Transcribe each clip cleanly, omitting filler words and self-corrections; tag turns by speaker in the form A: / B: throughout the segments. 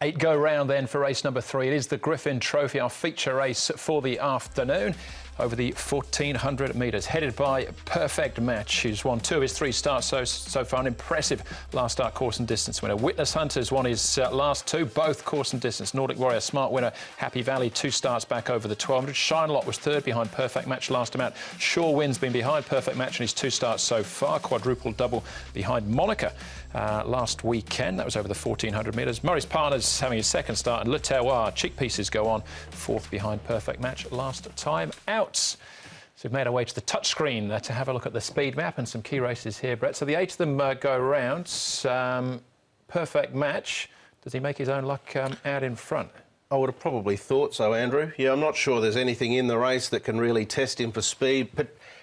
A: 8 go round then for race number 3. It is the Griffin Trophy, our feature race for the afternoon, over the 1,400 metres, headed by Perfect Match, who's won 2 of his 3 starts so far. An impressive last start course and distance winner. Witness Hunter's won his last 2, both course and distance. Nordic Warrior, smart winner. Happy Valley, 2 starts back over the 1,200. Shine Lot was 3rd behind Perfect Match last time out. Sure Win's been behind Perfect Match in his 2 starts so far. Quadruple double behind Monica last weekend. That was over the 1,400 metres. Murray's Partners having his 2nd start, and Le Terroir, cheek pieces go on 4th behind Perfect Match last time out. So we've made our way to the touchscreen to have a look at the speed map and some key races here, Brett. So the 8 of them go round. Perfect Match, does he make his own luck out in front?
B: I would have probably thought so, Andrew. Yeah, I'm not sure there's anything in the race that can really test him for speed.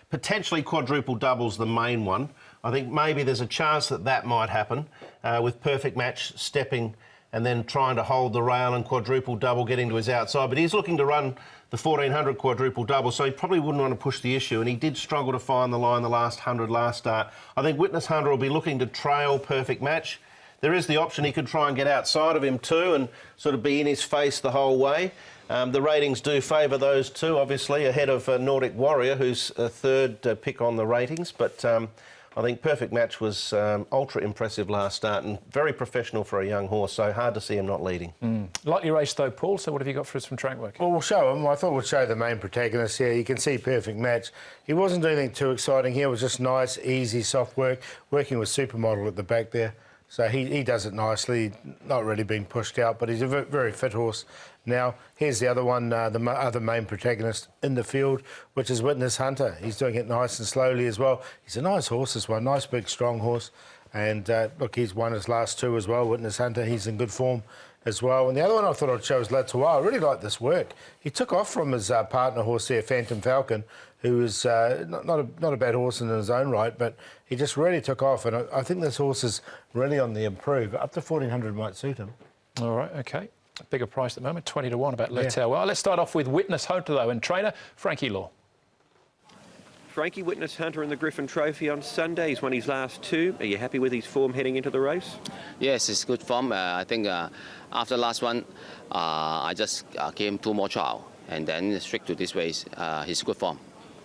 B: Potentially quadruple double's the main one. I think maybe there's a chance that might happen with Perfect Match stepping and then trying to hold the rail and quadruple double getting to his outside. But he's looking to run the 1,400 quadruple double, so he probably wouldn't want to push the issue. And he did struggle to find the line the last 100 last start. I think Witness Hunter will be looking to trail Perfect Match. There is the option he could try and get outside of him too and sort of be in his face the whole way. The ratings do favour those two, obviously, ahead of Nordic Warrior, who's a 3rd pick on the ratings. But I think Perfect Match was ultra impressive last start and very professional for a young horse, so hard to see him not leading.
A: Lightly raced though, Paul, so what have you got for us from track work?
C: Well, we'll show him. I thought we'd show the main protagonist here. You can see Perfect Match. He wasn't doing anything too exciting here. It was just nice, easy, soft work, working with Supermodel at the back there. So he does it nicely, not really being pushed out, but he's a very fit horse. Now, here's the other one, the other main protagonist in the field, which is Witness Hunter. He's doing it nice and slowly as well. He's a nice horse as well, nice, big, strong horse. And, look, he's won his last 2 as well, Witness Hunter. He's in good form as well. And the other one I thought I'd show is Le Terroir. I really like this work. He took off from his partner horse there, Phantom Falcon, who is not a bad horse in his own right, but he just really took off. And I think this horse is really on the improve. Up to 1,400 might suit him.
A: All right, OK. Bigger price at the moment, 20 to 1 about Le Terroir. Let's start off with Witness Hunter, though, and trainer Frankie Law.
D: Frankie, Witness Hunter in the Griffin Trophy on Sunday. He's won his last 2. Are you happy with his form heading into the race?
E: Yes, it's good form. I think after the last one, I just gave him 2 more trials and then straight to this race. He's good form.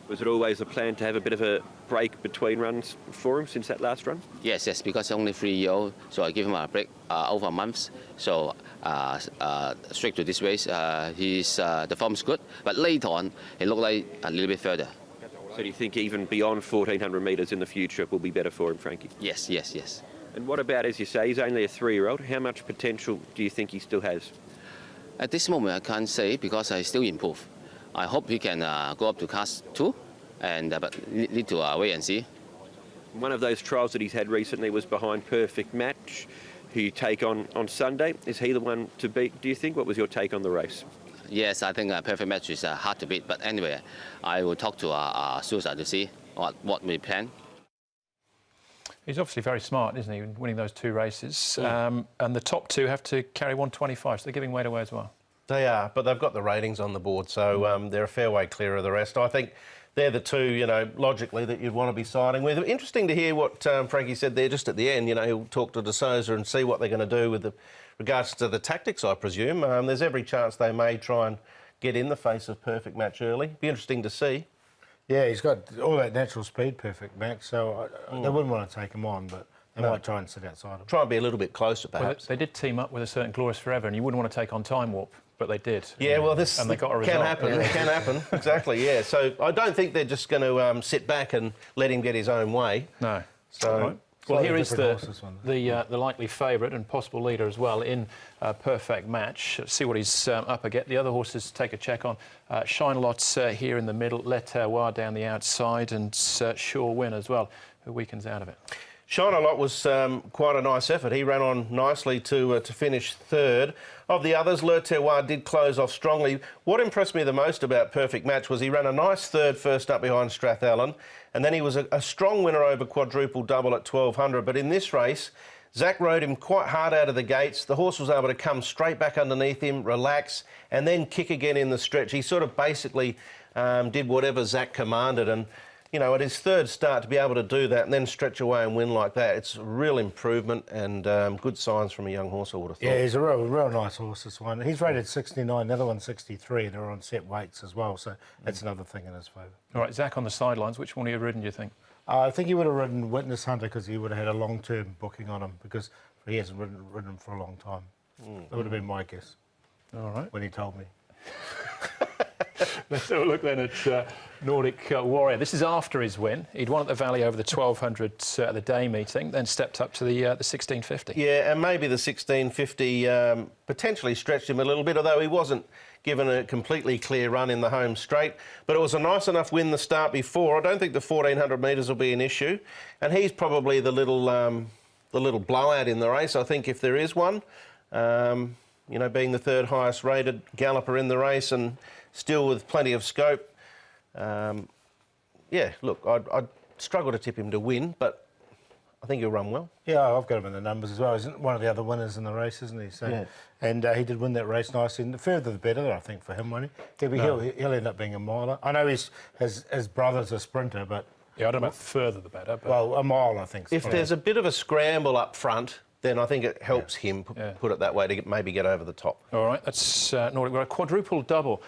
D: Was it always a plan to have a bit of a break between runs for him since that last run?
E: Yes, because he's only 3 years old, so I give him a break over a month. So straight to this race, the form's good, but later on, he looked like a little bit further.
D: So do you think even beyond 1,400 metres in the future will be better for him, Frankie?
E: Yes.
D: And what about, as you say, he's only a 3-year-old. How much potential do you think he still has?
E: At this moment, I can't say because I still improve. I hope he can go up to Class 2, but need to wait and see.
D: One of those trials that he's had recently was behind Perfect Match, who you take on Sunday. Is he the one to beat, do you think? What was your take on the race?
E: Yes, I think Perfect Match is hard to beat. But anyway, I will talk to Susan to see what we plan.
A: He's obviously very smart, isn't he, winning those 2 races. And the top 2 have to carry 125, so they're giving weight away as well.
B: They are, but they've got the ratings on the board, so they're a fair way clear of the rest. I think they're the 2, you know, logically that you'd want to be siding with. Interesting to hear what Frankie said there just at the end. You know, he'll talk to De Souza and see what they're going to do with regards to the tactics, I presume. There's every chance they may try and get in the face of Perfect Match early. Be interesting to see. Yeah,
C: he's got all that natural speed, Perfect Match, so they wouldn't want to take him on, but they might try and sit outside him.
B: Try and be a little bit closer, perhaps.
A: Well, they did team up with a certain Glorious Forever, and you wouldn't want to take on Time Warp, but they did.
B: Yeah, well, this
A: and they got a result.
B: Can happen. It can happen, exactly, yeah. So I don't think they're just going to sit back and let him get his own way.
A: No.
B: So...
A: Right. Well, here is the likely favourite and possible leader as well in Perfect Match. See what he's up against. The other horses take a check on. Shine Lot's here in the middle, Le Terroir down the outside, and Sure Win as well, who weakens out of it.
B: Shine a Lot was quite a nice effort. He ran on nicely to finish 3rd. Of the others, Le Terroir did close off strongly. What impressed me the most about Perfect Match was he ran a nice 3rd first up behind Strathallan, and then he was a strong winner over quadruple double at 1,200. But in this race, Zach rode him quite hard out of the gates. The horse was able to come straight back underneath him, relax, and then kick again in the stretch. He sort of basically did whatever Zach commanded, and you know, at his third start, to be able to do that and then stretch away and win like that, it's a real improvement and good signs from a young horse, I would have thought.
C: Yeah, he's a real nice horse, this one. He's rated 69, the other one's 63, and they're on set weights as well, so that's another thing in his favour.
A: All right, Zach on the sidelines, which one have you ridden, do you think?
C: I think he would have ridden Witness Hunter because he would have had a long-term booking on him because he hasn't ridden him for a long time. That would have been my guess.
A: All right.
C: When he told me.
A: Let's have a look then at Nordic Warrior. This is after his win. He'd won at the Valley over the 1200 at the day meeting, then stepped up to the 1650.
B: Yeah, and maybe the 1650 potentially stretched him a little bit, although he wasn't given a completely clear run in the home straight. But it was a nice enough win the start before. I don't think the 1400 metres will be an issue. And he's probably the little blowout in the race, I think, if there is one. You know, being the third highest rated galloper in the race and still with plenty of scope. Yeah, look, I'd struggle to tip him to win, but I think he'll run well.
C: Yeah, I've got him in the numbers as well. He's one of the other winners in the race, isn't he? So,
B: yeah.
C: And he did win that race nicely. And the further the better, I think, for him, won't he? He'll end up being a miler. I know his brother's a sprinter, but...
A: Yeah, I don't know about further the better. But...
C: Well, a mile, I think.
B: If there's a bit of a scramble up front, then I think it helps him, put it that way, to maybe get over the top.
A: All right, that's Nordic. We're a quadruple double.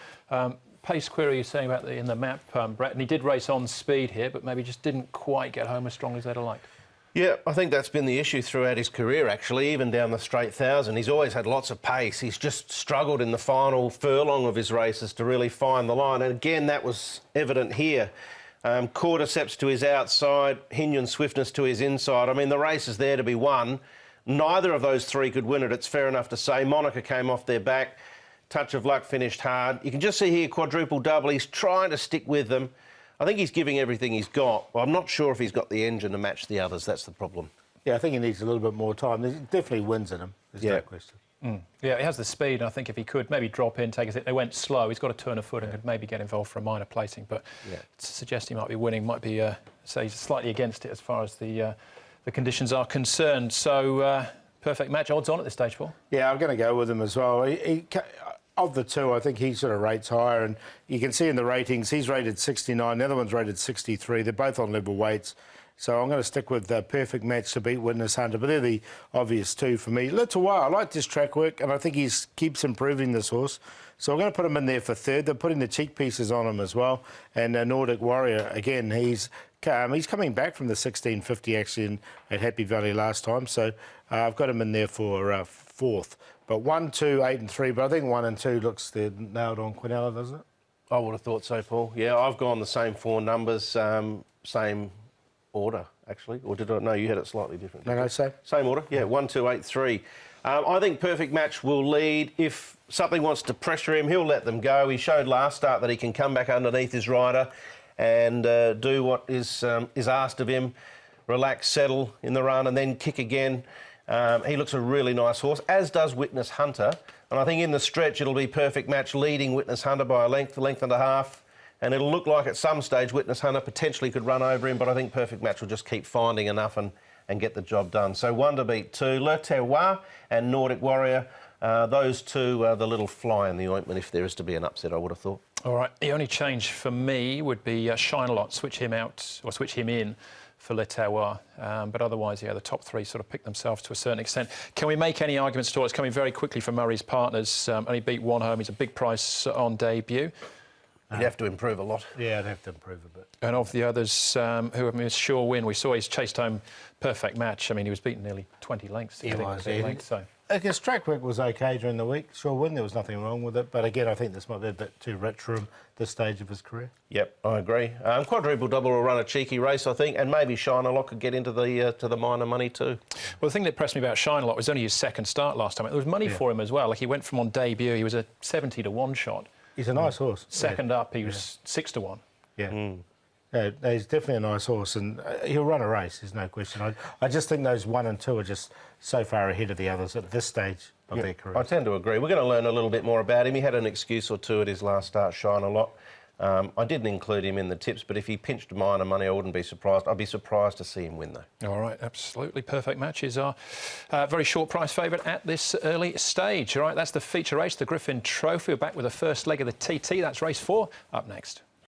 A: Pace query you're saying about in the map, Brett, and he did race on speed here, but maybe just didn't quite get home as strong as they'd have liked.
B: Yeah, I think that's been the issue throughout his career, actually, even down the straight 1,000. He's always had lots of pace. He's just struggled in the final furlong of his races to really find the line. And again, that was evident here. Cordyceps to his outside, Hinyon Swiftness to his inside. I mean, the race is there to be won. Neither of those three could win it, it's fair enough to say. Monica came off their back. Touch of Luck finished hard. You can just see here, quadruple double. He's trying to stick with them. I think he's giving everything he's got. Well, I'm not sure if he's got the engine to match the others. That's the problem.
C: Yeah, I think he needs a little bit more time. There's definitely wins in him. There's no question.
A: Yeah, he has the speed, and I think if he could maybe drop in, take a hit. They went slow. He's got to turn a foot and could maybe get involved for a minor placing. But to suggest he might be winning might be, say, he's slightly against it as far as the conditions are concerned. So, perfect match. Odds on at this stage, Paul?
C: Yeah, I'm going to go with him as well. Of the two, I think he sort of rates higher, and you can see in the ratings, he's rated 69, the other one's rated 63. They're both on level weights. So I'm going to stick with the perfect match to beat Witness Hunter, but they're the obvious two for me. Litoir, I like this track work, and I think he keeps improving this horse. So I'm going to put him in there for third. They're putting the cheek pieces on him as well. And Nordic Warrior, again, he's coming back from the 1650 actually at Happy Valley last time. So I've got him in there for fourth. But 1, 2, 8 and 3, but I think 1 and 2 looks they're nailed on Quinella, doesn't it?
B: I would have thought so, Paul. Yeah, I've gone the same four numbers, same order, actually. Or did I? No, you had it slightly different.
C: No, same.
B: Same order, yeah, 1, 2, 8, 3. I think perfect match will lead. If something wants to pressure him, he'll let them go. He showed last start that he can come back underneath his rider and do what is asked of him, relax, settle in the run and then kick again. He looks a really nice horse, as does Witness Hunter. And I think in the stretch it'll be perfect match leading Witness Hunter by a length and a half. And it'll look like at some stage Witness Hunter potentially could run over him, but I think perfect match will just keep finding enough and get the job done. So 1 to beat 2, Le Terroir and Nordic Warrior. Those two are the little fly in the ointment if there is to be an upset, I would have thought.
A: All right, the only change for me would be Shine a Lot, switch him out or switch him in for Le Terroir. But otherwise, yeah, the top three sort of pick themselves to a certain extent. Can we make any arguments at all? It's coming very quickly for Murray's partners. Only beat one home. He's a big price on debut.
B: You'd have to improve a lot.
C: Yeah, I'd have to improve a bit.
A: And of the others who have missed sure win, we saw he's chased home perfect match. I mean, he was beaten nearly 20 lengths.
C: I guess track work was OK during the week. Sure win, there was nothing wrong with it. But again, I think this might be a bit too rich for him this stage of his career.
B: Yep, I agree. Quadruple double will run a cheeky race, I think, and maybe Shine a Lot could get into the minor money too.
A: Well, the thing that impressed me about Shine a Lot was only his second start last time. There was money for him as well. Like he went from on debut, he was a 70 to 1 shot.
C: He's a nice horse.
A: Second up, he was 6 to 1.
C: Yeah. Yeah, he's definitely a nice horse, and he'll run a race, there's no question. I just think those 1 and 2 are just so far ahead of the others at this stage of their career.
B: I tend to agree. We're going to learn a little bit more about him. He had an excuse or two at his last start, Shine a Lot. I didn't include him in the tips, but if he pinched minor money, I wouldn't be surprised. I'd be surprised to see him win, though. All
A: right, absolutely. Perfect matches are very short price favourite at this early stage. All right, that's the feature race, the Griffin Trophy. We're back with the first leg of the TT. That's race 4 up next.